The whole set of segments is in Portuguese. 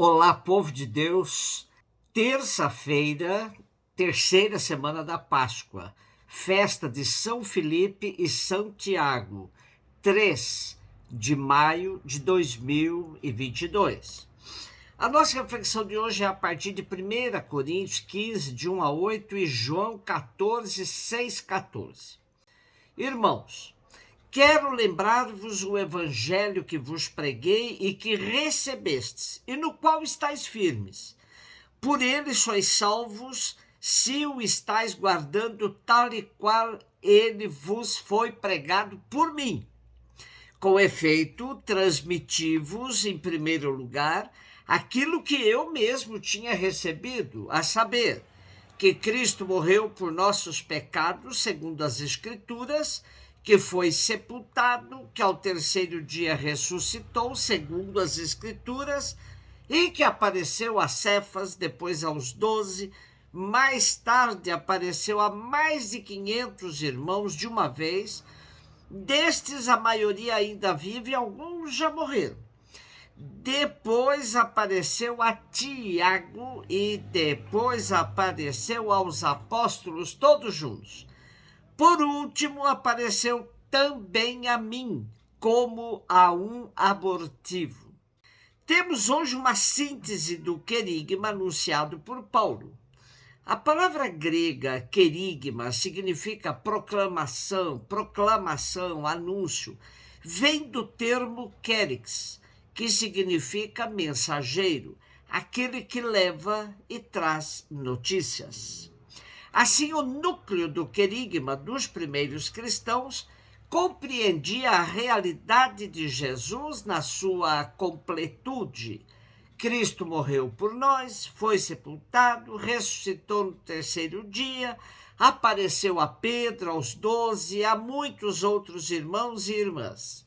Olá, povo de Deus. Terça-feira, terceira semana da Páscoa, festa de São Felipe e São Tiago, 3 de maio de 2022. A nossa reflexão de hoje é a partir de 1 Coríntios 15, de 1 a 8 e João 14, 6, 14. Irmãos, quero lembrar-vos o evangelho que vos preguei e que recebestes, e no qual estáis firmes. Por ele sois salvos, se o estáis guardando tal e qual ele vos foi pregado por mim. Com efeito, transmiti-vos, em primeiro lugar, aquilo que eu mesmo tinha recebido, a saber, que Cristo morreu por nossos pecados, segundo as Escrituras, que foi sepultado, que ao terceiro dia ressuscitou, segundo as Escrituras, e que apareceu a Cefas, depois aos 12, mais tarde apareceu a mais de 500 irmãos de uma vez. Destes, a maioria ainda vive e alguns já morreram. Depois apareceu a Tiago e depois apareceu aos apóstolos todos juntos. Por último, apareceu também a mim, como a um abortivo. Temos hoje uma síntese do querigma anunciado por Paulo. A palavra grega querigma significa proclamação, anúncio. Vem do termo kerix, que significa mensageiro, aquele que leva e traz notícias. Assim, o núcleo do querigma dos primeiros cristãos compreendia a realidade de Jesus na sua completude. Cristo morreu por nós, foi sepultado, ressuscitou no terceiro dia, apareceu a Pedro, aos 12, a muitos outros irmãos e irmãs.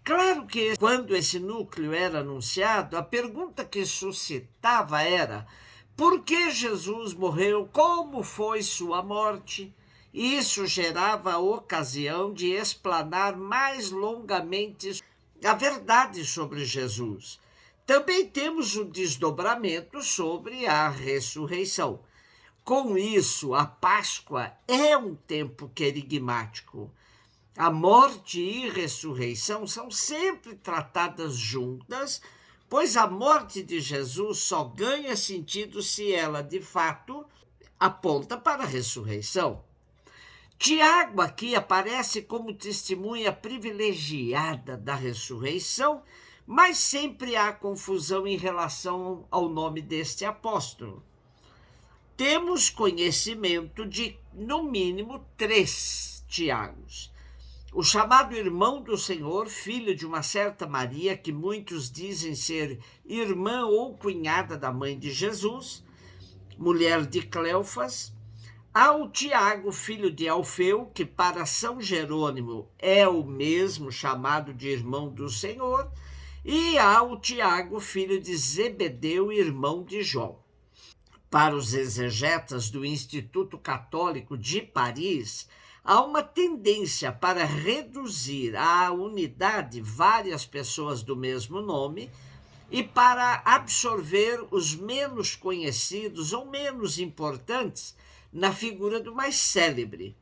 Claro que, quando esse núcleo era anunciado, a pergunta que suscitava era: por que Jesus morreu? Como foi sua morte? Isso gerava a ocasião de explanar mais longamente a verdade sobre Jesus. Também temos o desdobramento sobre a ressurreição. Com isso, a Páscoa é um tempo querigmático. A morte e ressurreição são sempre tratadas juntas, pois a morte de Jesus só ganha sentido se ela, de fato, aponta para a ressurreição. Tiago aqui aparece como testemunha privilegiada da ressurreição, mas sempre há confusão em relação ao nome deste apóstolo. Temos conhecimento de, no mínimo, 3 Tiagos. O chamado irmão do Senhor, filho de uma certa Maria, que muitos dizem ser irmã ou cunhada da mãe de Jesus, mulher de Cleofas. Há o Tiago, filho de Alfeu, que para São Jerônimo é o mesmo chamado de irmão do Senhor, e há o Tiago, filho de Zebedeu, irmão de João. Para os exegetas do Instituto Católico de Paris, há uma tendência para reduzir à unidade várias pessoas do mesmo nome e para absorver os menos conhecidos ou menos importantes na figura do mais célebre.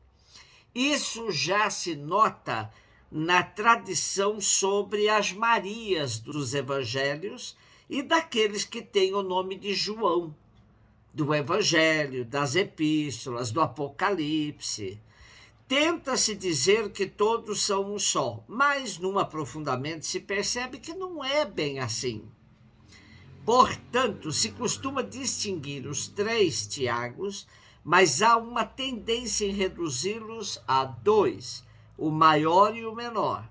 Isso já se nota na tradição sobre as Marias dos evangelhos e daqueles que têm o nome de João, do evangelho, das epístolas, do Apocalipse. Tenta-se dizer que todos são um só, mas num aprofundamento se percebe que não é bem assim. Portanto, se costuma distinguir os 3 Tiagos, mas há uma tendência em reduzi-los a 2, o maior e o menor.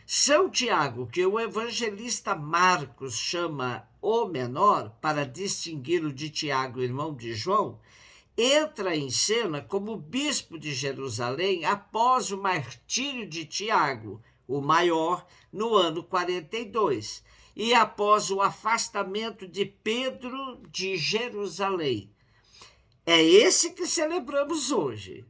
São Tiago, que o evangelista Marcos chama o menor, para distingui-lo de Tiago, irmão de João, entra em cena como bispo de Jerusalém após o martírio de Tiago, o maior, no ano 42, e após o afastamento de Pedro de Jerusalém. É esse que celebramos hoje.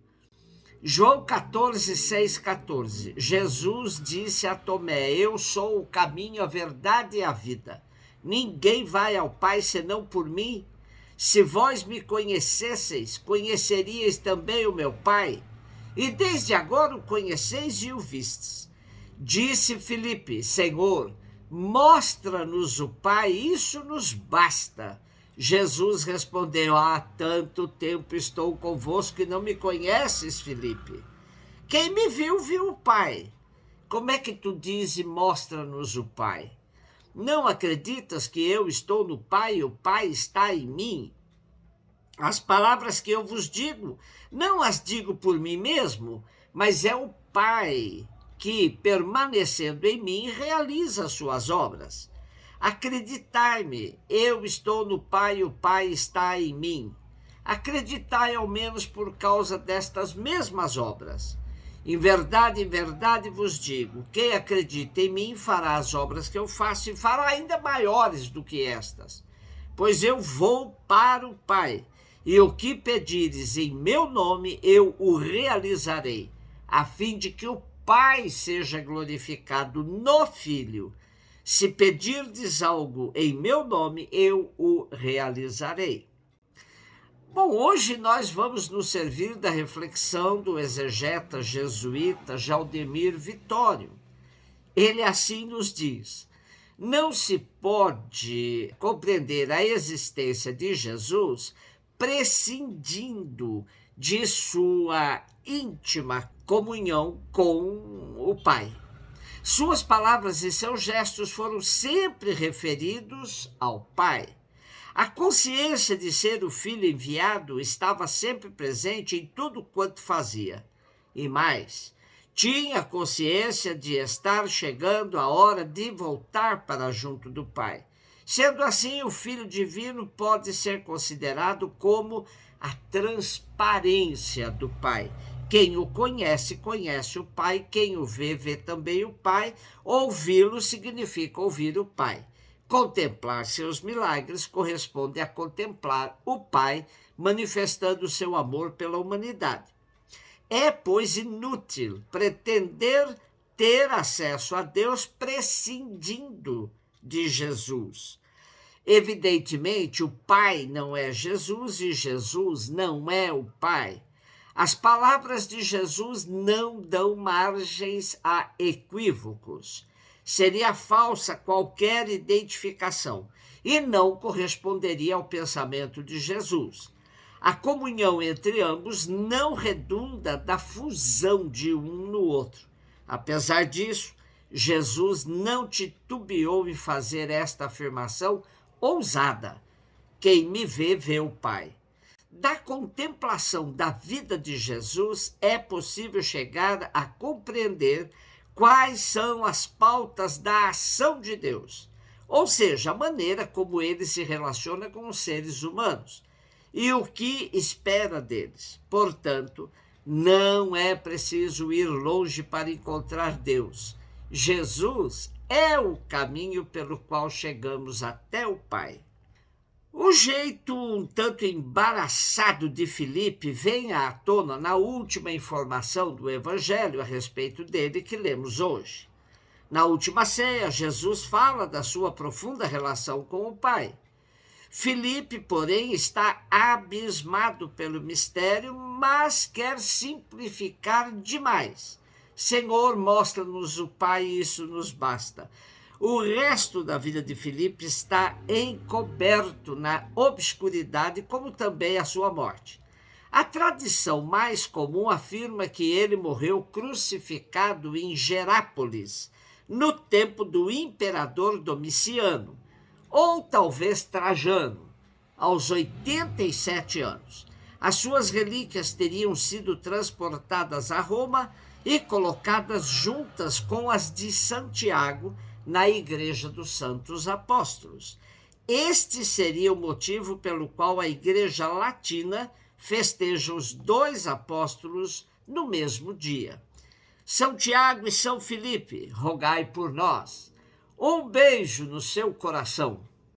João 14, 6, 14. Jesus disse a Tomé: eu sou o caminho, a verdade e a vida. ninguém vai ao Pai senão por mim. Se vós me conhecesseis, conheceríeis também o meu Pai, e desde agora o conheceis e o vistes. Disse Filipe: Senhor, mostra-nos o Pai, isso nos basta. Jesus respondeu: há tanto tempo estou convosco e não me conheces, Filipe. Quem me viu, viu o Pai. Como é que tu dizes: mostra-nos o Pai? Não acreditas que eu estou no Pai e o Pai está em mim? As palavras que eu vos digo, não as digo por mim mesmo, mas é o Pai que, permanecendo em mim, realiza as suas obras. Acreditai-me, eu estou no Pai e o Pai está em mim. Acreditai ao menos por causa destas mesmas obras. Em verdade vos digo, quem acredita em mim fará as obras que eu faço e fará ainda maiores do que estas. Pois eu vou para o Pai, e o que pedires em meu nome eu o realizarei, a fim de que o Pai seja glorificado no Filho. Se pedirdes algo em meu nome, eu o realizarei. Bom, hoje nós vamos nos servir da reflexão do exegeta jesuíta Jaldemir Vitório. Ele assim nos diz: não se pode compreender a existência de Jesus prescindindo de sua íntima comunhão com o Pai. Suas palavras e seus gestos foram sempre referidos ao Pai. A consciência de ser o Filho enviado estava sempre presente em tudo quanto fazia. E mais, tinha consciência de estar chegando a hora de voltar para junto do Pai. Sendo assim, o Filho Divino pode ser considerado como a transparência do Pai. Quem o conhece, conhece o Pai. Quem o vê, vê também o Pai. Ouvi-lo significa ouvir o Pai. Contemplar seus milagres corresponde a contemplar o Pai, manifestando seu amor pela humanidade. É, pois, inútil pretender ter acesso a Deus prescindindo de Jesus. Evidentemente, o Pai não é Jesus e Jesus não é o Pai. As palavras de Jesus não dão margens a equívocos. Seria falsa qualquer identificação e não corresponderia ao pensamento de Jesus. A comunhão entre ambos não redunda da fusão de um no outro. Apesar disso, Jesus não titubeou em fazer esta afirmação ousada: quem me vê, vê o Pai. Da contemplação da vida de Jesus é possível chegar a compreender quais são as pautas da ação de Deus, ou seja, a maneira como ele se relaciona com os seres humanos e o que espera deles. Portanto, não é preciso ir longe para encontrar Deus. Jesus é o caminho pelo qual chegamos até o Pai. O jeito um tanto embaraçado de Filipe vem à tona na última informação do Evangelho a respeito dele que lemos hoje. Na última ceia, Jesus fala da sua profunda relação com o Pai. Filipe, porém, está abismado pelo mistério, mas quer simplificar demais. Senhor, mostra-nos o Pai, isso nos basta. O resto da vida de Filipe está encoberto na obscuridade, como também a sua morte. A tradição mais comum afirma que ele morreu crucificado em Gerápolis, no tempo do imperador Domiciano, ou talvez Trajano, aos 87 anos. As suas relíquias teriam sido transportadas a Roma e colocadas juntas com as de Santiago, na Igreja dos Santos Apóstolos. Este seria o motivo pelo qual a Igreja Latina festeja os dois apóstolos no mesmo dia. São Tiago e São Filipe, rogai por nós. Um beijo no seu coração.